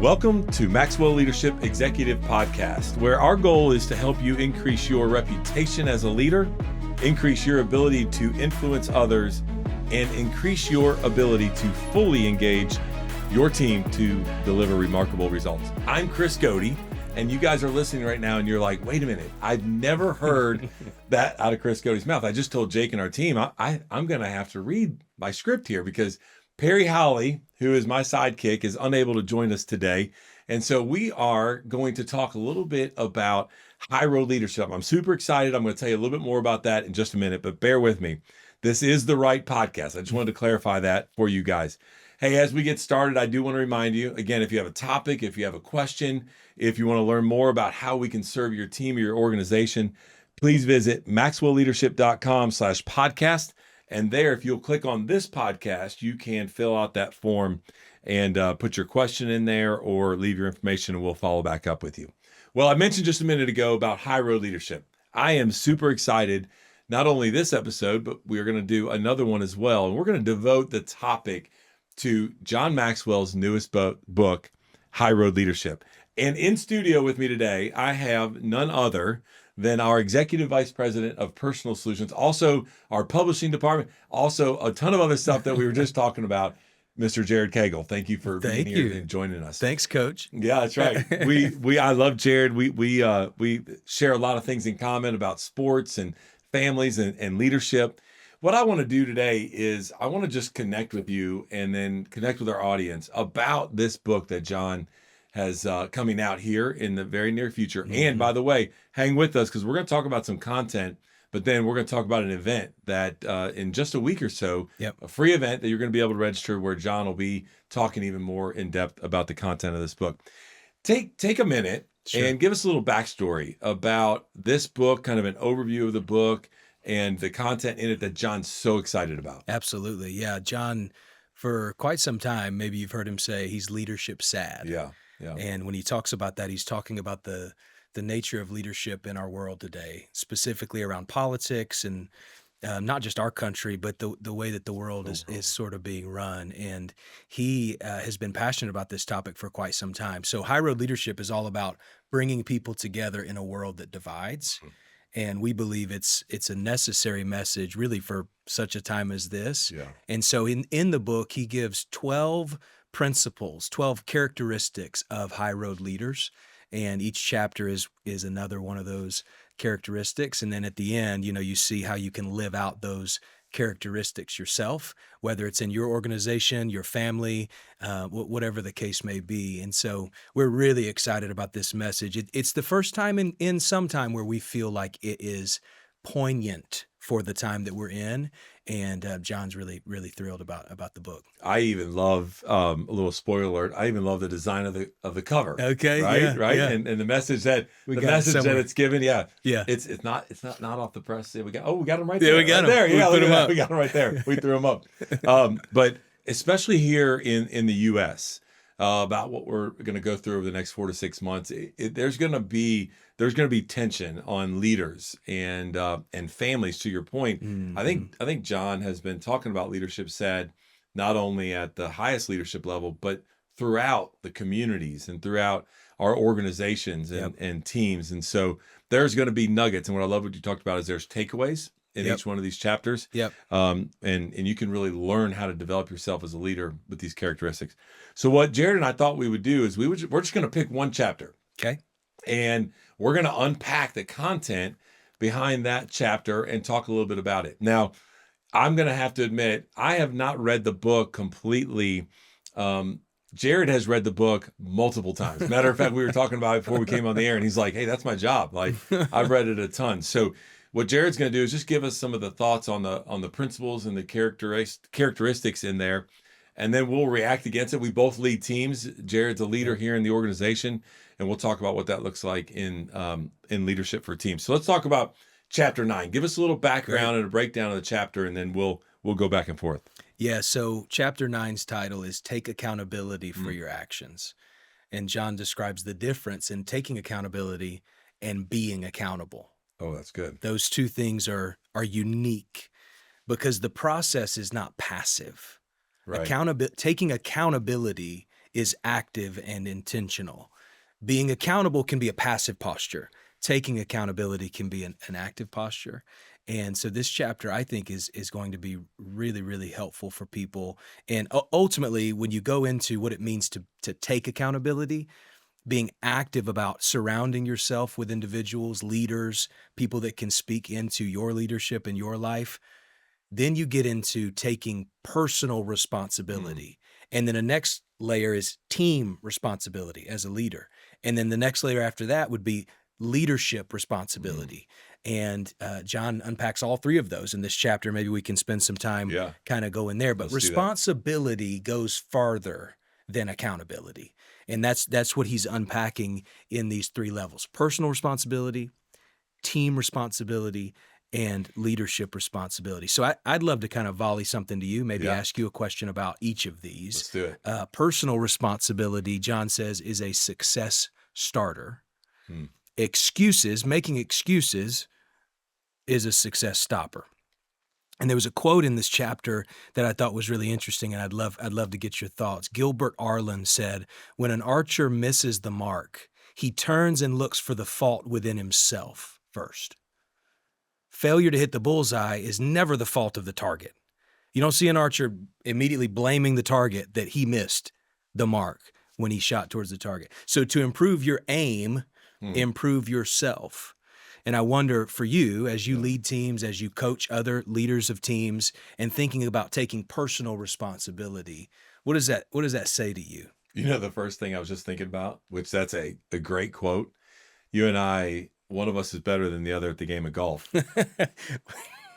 Welcome to Maxwell Leadership Executive Podcast, where our goal is to help you increase your reputation as a leader, increase your ability to influence others, and increase your ability to fully engage your team to deliver remarkable results. I'm Chris Goede, and you guys are listening right now and you're like, wait a minute, I've never heard that out of Chris Gode's mouth. I just told Jake and our team, I'm going to have to read my script here because Perry Howley, who is my sidekick, is unable to join us today. And so we are going to talk a little bit about high road leadership. I'm super excited. I'm going to tell you a little bit more about that in just a minute, but bear with me. This is the right podcast. I just wanted to clarify that for you guys. Hey, as we get started, I do want to remind you, again, if you have a topic, if you have a question, if you want to learn more about how we can serve your team or your organization, please visit maxwellleadership.com/podcast. And there, if you'll click on this podcast, you can fill out that form and put your question in there or leave your information and we'll follow back up with you. Well, I mentioned just a minute ago about high road leadership. I am super excited, not only this episode, but we're going to do another one as well. And we're going to devote the topic to John Maxwell's newest book, High Road Leadership. And in studio with me today, I have none other than our Executive Vice President of Personal Solutions, also our publishing department, also a ton of other stuff that we were just talking about, Mr. Jared Cagle. Thank you for being here and joining us. Thanks, Coach. Yeah, that's right. I love Jared. We share a lot of things in common about sports and families and leadership. What I want to do today is I want to just connect with you and then connect with our audience about this book that John has coming out here in the very near future. Mm-hmm. And by the way, hang with us because we're going to talk about some content, but then we're going to talk about an event that in just a week or so, a free event that you're going to be able to register where John will be talking even more in depth about the content of this book. Take a minute and give us a little backstory about this book, kind of an overview of the book and the content in it that John's so excited about. Absolutely. Yeah. John, for quite some time, maybe you've heard him say he's leadership sad. Yeah. And when he talks about that, he's talking about the nature of leadership in our world today, specifically around politics and not just our country, but the way that the world is sort of being run. And he has been passionate about this topic for quite some time. So high road leadership is all about bringing people together in a world that divides. Mm-hmm. And we believe it's a necessary message really for such a time as this. Yeah. And so in the book, he gives 12 principles, 12 characteristics of high road leaders. And each chapter is another one of those characteristics. And then at the end, you see how you can live out those characteristics yourself, whether it's in your organization, your family, whatever the case may be. And so we're really excited about this message. It's the first time in some time where we feel like it is poignant for the time that we're in. And John's really, really thrilled about the book. I even love a little spoiler alert. I even love the design of the cover. Okay, right. Yeah. And the message that it's given. Yeah. It's not off the press. We got them right there. Yeah, we got them there. Yeah, we got them right there. We threw them up. But especially here in the U.S. About what we're going to go through over the next 4 to 6 months, there's going to be tension on leaders and families. To your point, mm-hmm. I think John has been talking about leadership sad, not only at the highest leadership level, but throughout the communities and throughout our organizations and teams. And so there's going to be nuggets. And what I love what you talked about is there's takeaways in each one of these chapters. And you can really learn how to develop yourself as a leader with these characteristics. So what Jared and I thought we would do is we're just going to pick one chapter. Okay. And we're going to unpack the content behind that chapter and talk a little bit about it. Now, I'm going to have to admit, I have not read the book completely. Jared has read the book multiple times. Matter of fact, we were talking about it before we came on the air, and he's like, hey, that's my job. Like, I've read it a ton. So what Jared's going to do is just give us some of the thoughts on the principles and the characteristics in there, and then we'll react against it. We both lead teams. Jared's a leader here in the organization, and we'll talk about what that looks like in leadership for teams. So let's talk about chapter 9. Give us a little background and a breakdown of the chapter, and then we'll go back and forth. Yeah, so chapter 9's title is Take Accountability for Your Actions. And John describes the difference in taking accountability and being accountable. Oh, that's good. Those two things are unique because the process is not passive. Right. Taking accountability is active and intentional. Being accountable can be a passive posture. Taking accountability can be an active posture. And so this chapter, I think, is going to be really, really helpful for people. And ultimately, when you go into what it means to take accountability, being active about surrounding yourself with individuals, leaders, people that can speak into your leadership in your life, then you get into taking personal responsibility. And then the next layer is team responsibility as a leader. And then the next layer after that would be leadership responsibility. And John unpacks all three of those in this chapter. Maybe we can spend some time kind of going there. But responsibility goes farther than accountability. And that's what he's unpacking in these three levels: personal responsibility, team responsibility, and leadership responsibility. So I'd love to kind of volley something to you, maybe ask you a question about each of these. Let's do it. Personal responsibility, John says, is a success starter. Making excuses is a success stopper. And there was a quote in this chapter that I thought was really interesting, and I'd love to get your thoughts. Gilbert Arlen said, "When an archer misses the mark, he turns and looks for the fault within himself first. Failure to hit the bullseye is never the fault of the target. You don't see an archer immediately blaming the target that he missed the mark when he shot towards the target. So to improve your aim, improve yourself." And I wonder for you, as you lead teams, as you coach other leaders of teams, and thinking about taking personal responsibility, what does that say to you? You know, the first thing I was just thinking about, which that's a great quote. You and I, one of us is better than the other at the game of golf.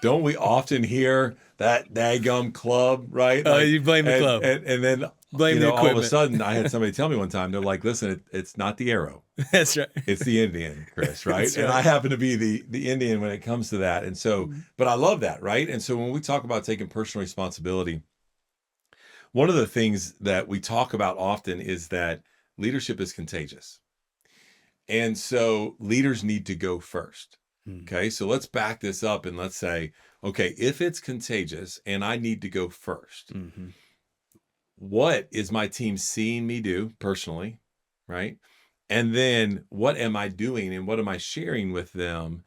Don't we often hear that daggum club, right? Oh, you blame the club. And then blame the all of a sudden, I had somebody tell me one time, they're like, listen, it's not the arrow. That's right. It's the Indian, Chris, right? That's right. And I happen to be the Indian when it comes to that. And so, but I love that, right? And so when we talk about taking personal responsibility, one of the things that we talk about often is that leadership is contagious. And so leaders need to go first. Okay, so let's back this up and let's say, okay, if it's contagious and I need to go first, what is my team seeing me do personally, right? And then what am I doing and what am I sharing with them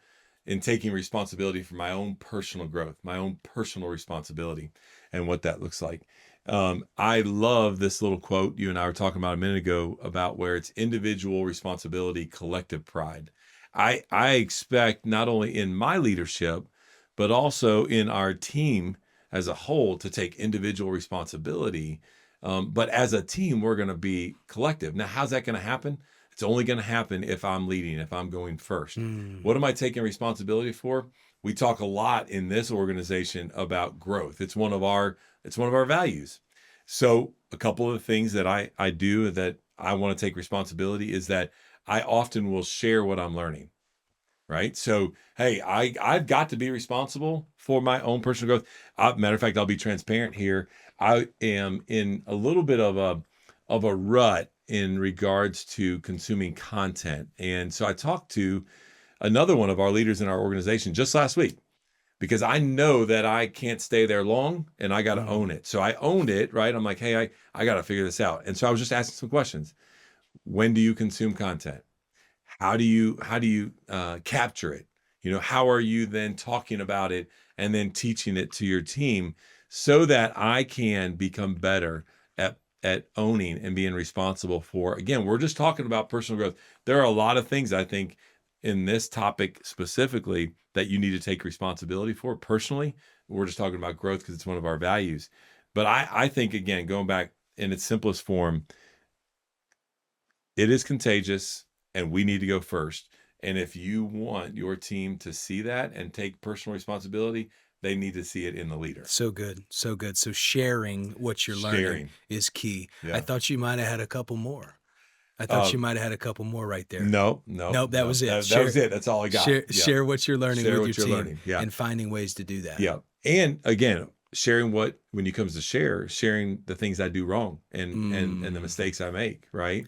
in taking responsibility for my own personal growth, my own personal responsibility, and what that looks like. I love this little quote you and I were talking about a minute ago about where it's individual responsibility, collective pride. I expect not only in my leadership, but also in our team as a whole to take individual responsibility. But as a team, we're going to be collective. Now, how's that going to happen? It's only going to happen if I'm leading, if I'm going first. What am I taking responsibility for? We talk a lot in this organization about growth. It's one of our values. So a couple of the things that I do that I want to take responsibility is that I often will share what I'm learning, right? So, hey, I've got to be responsible for my own personal growth. Matter of fact, I'll be transparent here. I am in a little bit of a rut in regards to consuming content. And so I talked to another one of our leaders in our organization just last week, because I know that I can't stay there long and I got to own it. So I owned it, right? I'm like, hey, I got to figure this out. And so I was just asking some questions. When do you consume content? How do you capture it? You know, how are you then talking about it and then teaching it to your team so that I can become better at owning and being responsible for, again, we're just talking about personal growth. There are a lot of things I think in this topic specifically that you need to take responsibility for personally. We're just talking about growth because it's one of our values. But I think, again, going back in its simplest form, it is contagious and we need to go first. And if you want your team to see that and take personal responsibility, they need to see it in the leader. So good. So good. So sharing what you're learning is key. Yeah. I thought you might have had a couple more. Right there. Nope. That was it. That was it. That's all I got. Share what you're learning with your team and finding ways to do that. Yeah. And again, sharing when it comes to sharing the things I do wrong and the mistakes I make, right?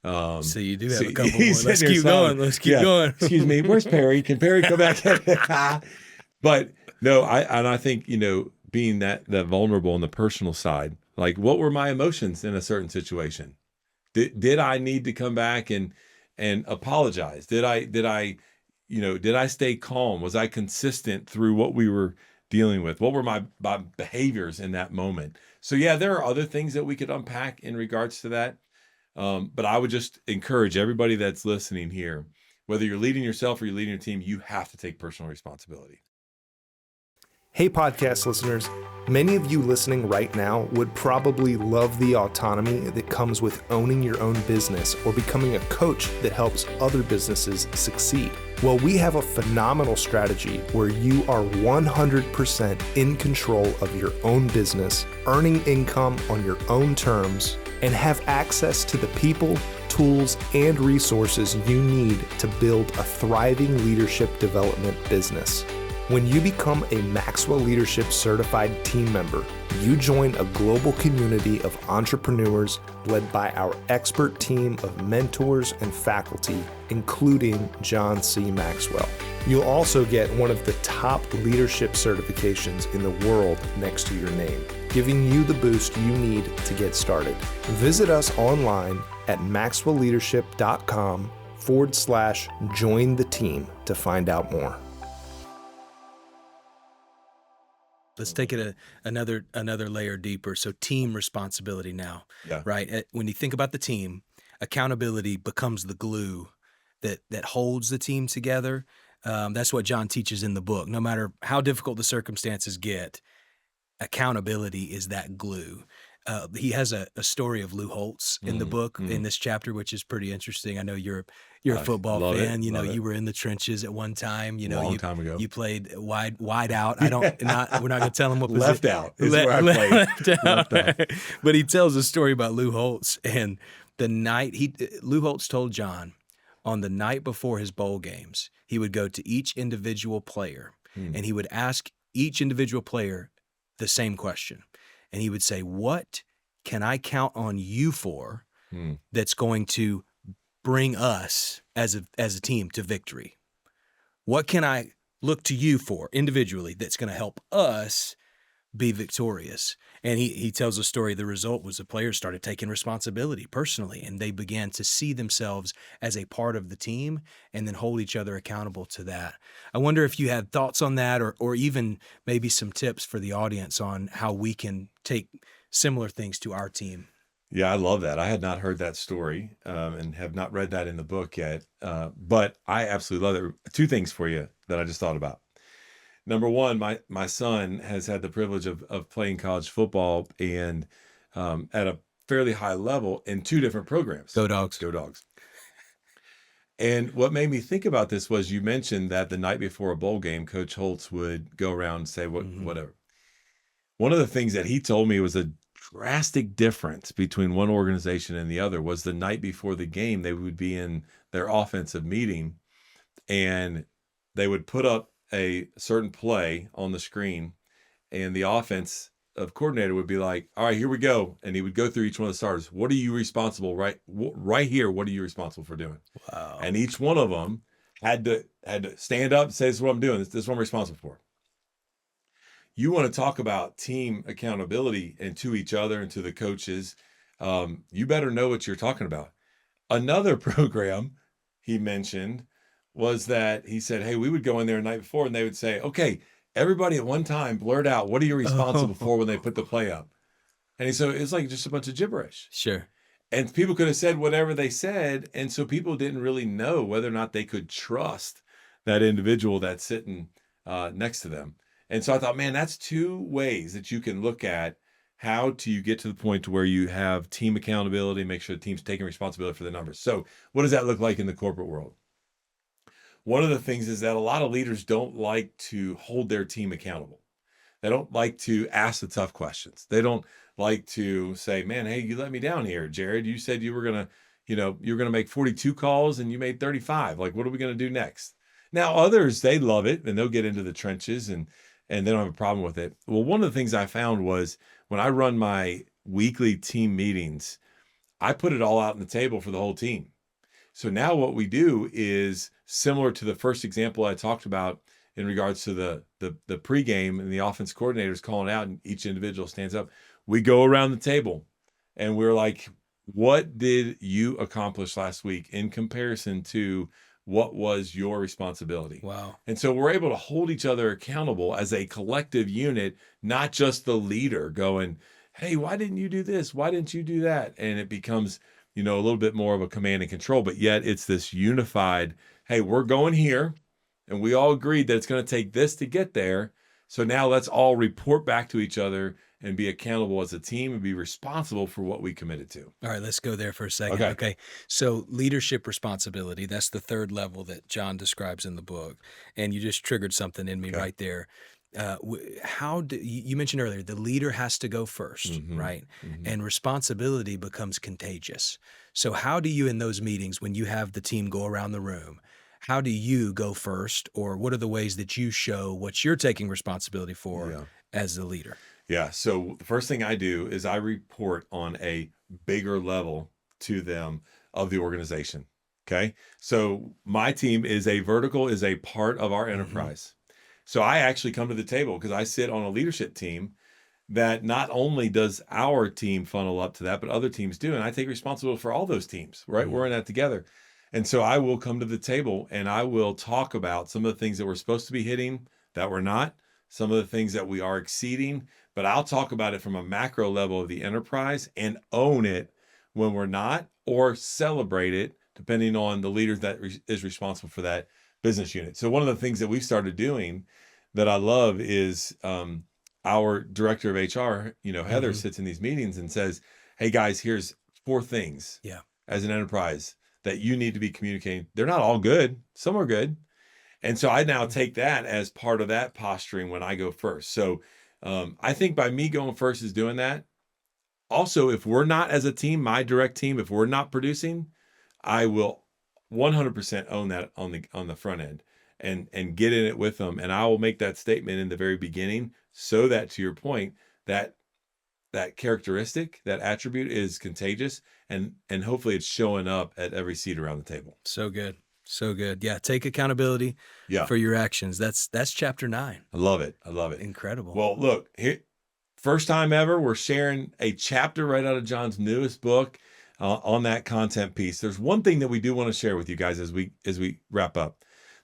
So you do have a couple more. Let's keep going. Going. Excuse me. Where's Perry? Can Perry come back? But no, I think, being that vulnerable on the personal side, like what were my emotions in a certain situation? Did I need to come back and apologize? Did I stay calm? Was I consistent through what we were dealing with? What were my behaviors in that moment? So yeah, there are other things that we could unpack in regards to that. But I would just encourage everybody that's listening here, whether you're leading yourself or you're leading your team, you have to take personal responsibility. Hey, podcast listeners. Many of you listening right now would probably love the autonomy that comes with owning your own business or becoming a coach that helps other businesses succeed. Well, we have a phenomenal strategy where you are 100% in control of your own business, earning income on your own terms, and have access to the people, tools, and resources you need to build a thriving leadership development business. When you become a Maxwell Leadership certified team member, you join a global community of entrepreneurs led by our expert team of mentors and faculty, including John C. Maxwell. You'll also get one of the top leadership certifications in the world next to your name, giving you the boost you need to get started. Visit us online at maxwellleadership.com/join the team to find out more. Let's take it another layer deeper. So team responsibility now, right? When you think about the team, accountability becomes the glue that holds the team together. That's what John teaches in the book. No matter how difficult the circumstances get, accountability is that glue. He has a story of Lou Holtz in the book in this chapter, which is pretty interesting. I know you're a football fan. You were in the trenches at one time. Long time ago. You played wide out. We're not going to tell him what position. Left out is where I played. Left out. But he tells a story about Lou Holtz and the night Lou Holtz told John on the night before his bowl games, he would go to each individual player and he would ask each individual player the same question. And he would say, what can I count on you for that's going to bring us as a team to victory? What can I look to you for individually that's going to help us be victorious? And he tells a story. The result was the players started taking responsibility personally, and they began to see themselves as a part of the team and then hold each other accountable to that. I wonder if you had thoughts on that or even maybe some tips for the audience on how we can take similar things to our team. Yeah, I love that. I had not heard that story and have not read that in the book yet, but I absolutely love it. Two things for you that I just thought about. Number one, my son has had the privilege of playing college football and at a fairly high level in two different programs. Go Dogs. Go Dogs. And what made me think about this was you mentioned that the night before a bowl game, Coach Holtz would go around and say whatever. One of the things that he told me was a drastic difference between one organization and the other was the night before the game, they would be in their offensive meeting and they would put up a certain play on the screen and the offense coordinator would be like, all right, here we go. And he would go through each one of the starters. What are you responsible right here? What are you responsible for doing? Wow. And each one of them had to stand up and say, this is what I'm doing. This is what I'm responsible for. You want to talk about team accountability and to each other and to the coaches. You better know what you're talking about. Another program he mentioned was that he said, hey, we would go in there the night before and they would say, okay, everybody at one time blurt out, what are you responsible for when they put the play up? And he said, it's like just a bunch of gibberish. Sure. And people could have said whatever they said. And so people didn't really know whether or not they could trust that individual that's sitting next to them. And so I thought, man, that's two ways that you can look at how do you get to the point to where you have team accountability, make sure the team's taking responsibility for the numbers. So what does that look like in the corporate world? One of the things is that a lot of leaders don't like to hold their team accountable. They don't like to ask the tough questions. They don't like to say, man, hey, you let me down here, Jared. You said you were going to make 42 calls and you made 35. Like, what are we going to do next? Now, others, they love it and they'll get into the trenches and they don't have a problem with it. Well, one of the things I found was when I run my weekly team meetings, I put it all out on the table for the whole team. So now what we do is similar to the first example I talked about in regards to the pregame and the offense coordinators calling out and each individual stands up. We go around the table and we're like, what did you accomplish last week in comparison to what was your responsibility? Wow. And so we're able to hold each other accountable as a collective unit, not just the leader going, hey, why didn't you do this? Why didn't you do that? And it becomes, a little bit more of a command and control, but yet it's this unified, hey, we're going here. And we all agreed that it's going to take this to get there. So now let's all report back to each other and be accountable as a team and be responsible for what we committed to. All right, let's go there for a second. Okay. So leadership responsibility, that's the third level that John describes in the book. And you just triggered something in me right there. You mentioned earlier, the leader has to go first, right? And responsibility becomes contagious. So how do you, in those meetings, when you have the team go around the room, how do you go first, or what are the ways that you show what you're taking responsibility for as the leader? Yeah. So the first thing I do is I report on a bigger level to them of the organization. Okay. So my team is a part of our enterprise. So I actually come to the table because I sit on a leadership team that not only does our team funnel up to that, but other teams do. And I take responsibility for all those teams, right? We're in that together. And so I will come to the table and I will talk about some of the things that we're supposed to be hitting that we're not, some of the things that we are exceeding, but I'll talk about it from a macro level of the enterprise and own it when we're not, or celebrate it depending on the leader that is responsible for that business unit. So one of the things that we've started doing that I love is our director of HR, Heather, sits in these meetings and says, hey guys, here's 4 things as an enterprise that you need to be communicating. They're not all good. Some are good. And so I now take that as part of that posturing when I go first. So I think by me going first is doing that. Also, if we're not as a team, my direct team, if we're not producing, I will 100% own that on the front end and get in it with them. And I will make that statement in the very beginning so that, to your point, that characteristic, that attribute is contagious, and hopefully it's showing up at every seat around the table. So good. So good. Yeah. Take accountability for your actions. That's chapter 9. I love it. Incredible. Well, look, here, first time ever, we're sharing a chapter right out of John's newest book on that content piece. There's one thing that we do want to share with you guys as we wrap up.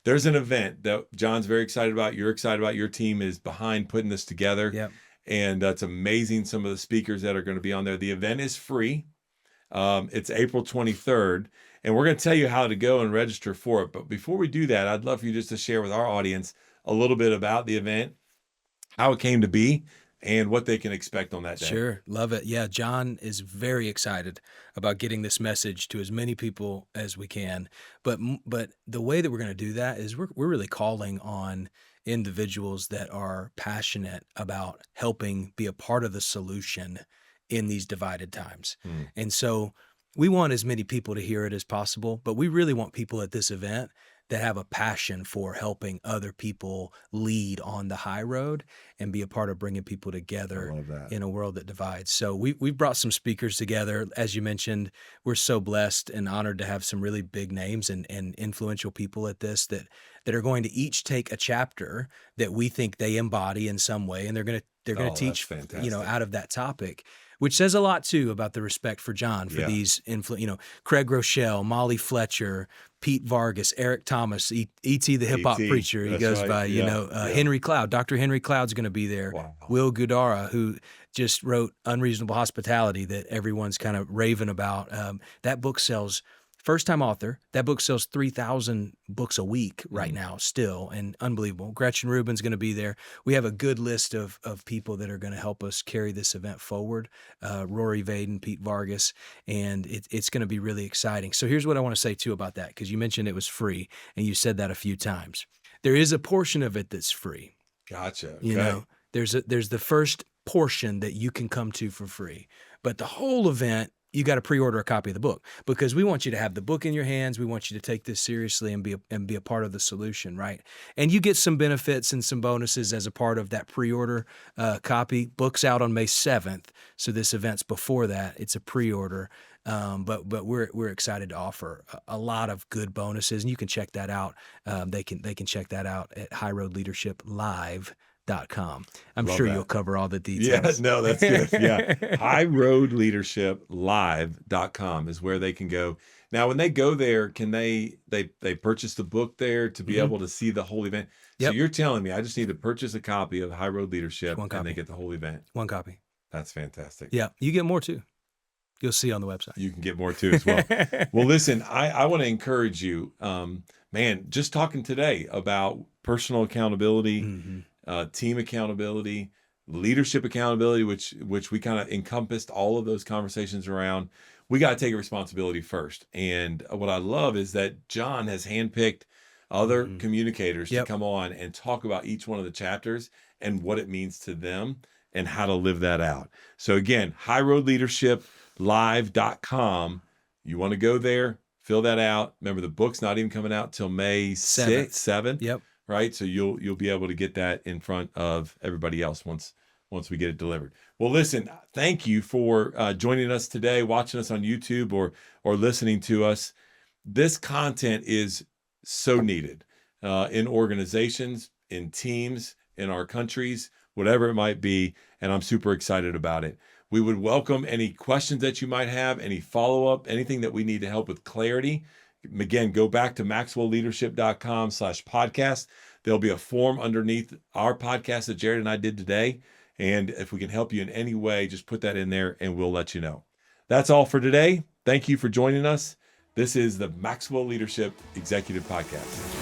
There's an event that John's very excited about. You're excited about. Your team is behind putting this together. Yep. And it's amazing, some of the speakers that are going to be on there. The event is free. It's April 23rd. And we're going to tell you how to go and register for it. But before we do that, I'd love for you just to share with our audience a little bit about the event, how it came to be, and what they can expect on that day. Sure. Love it. Yeah. John is very excited about getting this message to as many people as we can. But the way that we're going to do that is we're really calling on individuals that are passionate about helping be a part of the solution in these divided times. And so we want as many people to hear it as possible, but we really want people at this event that have a passion for helping other people lead on the high road and be a part of bringing people together in a world that divides. So we've brought some speakers together. As you mentioned, we're so blessed and honored to have some really big names and influential people at this that are going to each take a chapter that we think they embody in some way, and they're going to teach, out of that topic, which says a lot too about the respect for John for these Craig Rochelle, Molly Fletcher, Pete Vargas, Eric Thomas, E.T. the hip hop preacher. He goes by, Henry Cloud. Dr. Henry Cloud's going to be there. Wow. Will Goede, who just wrote Unreasonable Hospitality that everyone's kind of raving about. That book sells. First-time author. That book sells 3,000 books a week right now still, and unbelievable. Gretchen Rubin's going to be there. We have a good list of people that are going to help us carry this event forward. Rory Vaden, Pete Vargas, and it's going to be really exciting. So here's what I want to say, too, about that, because you mentioned it was free, and you said that a few times. There is a portion of it that's free. Gotcha. Okay. There's the first portion that you can come to for free, but the whole event, you got to pre-order a copy of the book, because we want you to have the book in your hands. We want you to take this seriously and be a part of the solution, right? And you get some benefits and some bonuses as a part of that pre-order copy. Book's out on May 7th, so this event's before that. It's a pre-order, but we're excited to offer a lot of good bonuses, and you can check that out. They can check that out at highroadleadershipLive.com. I'm Love sure that. you'll cover all the Yeah, details. no, that's good. Yeah. highroadleadership.live.com is where they can go. Now, when they go there, can they purchase the book there to be able to see the whole event? So Yep. you're telling me I just need to purchase a copy of High Road Leadership One and they copy. get the whole event. One copy. That's fantastic. Yeah. You get more too. You'll see on the website. You can get more too as well. Well, listen, I want to encourage you, man, just talking today about personal accountability, team accountability, leadership accountability, which we kind of encompassed all of those conversations around. We got to take a responsibility first. And what I love is that John has handpicked other communicators to come on and talk about each one of the chapters and what it means to them and how to live that out. So again, highroadleadership.live.com. You want to go there, fill that out. Remember, the book's not even coming out till May 7th. Yep. Right? So you'll be able to get that in front of everybody else once we get it delivered. Well, listen, thank you for joining us today, watching us on YouTube or listening to us. This content is so needed in organizations, in teams, in our countries, whatever it might be, and I'm super excited about it. We would welcome any questions that you might have, any follow-up, anything that we need to help with clarity. Again, go back to maxwellleadership.com/podcast. There'll be a form underneath our podcast that Jared and I did today. And if we can help you in any way, just put that in there and we'll let you know. That's all for today. Thank you for joining us. This is the Maxwell Leadership Executive Podcast.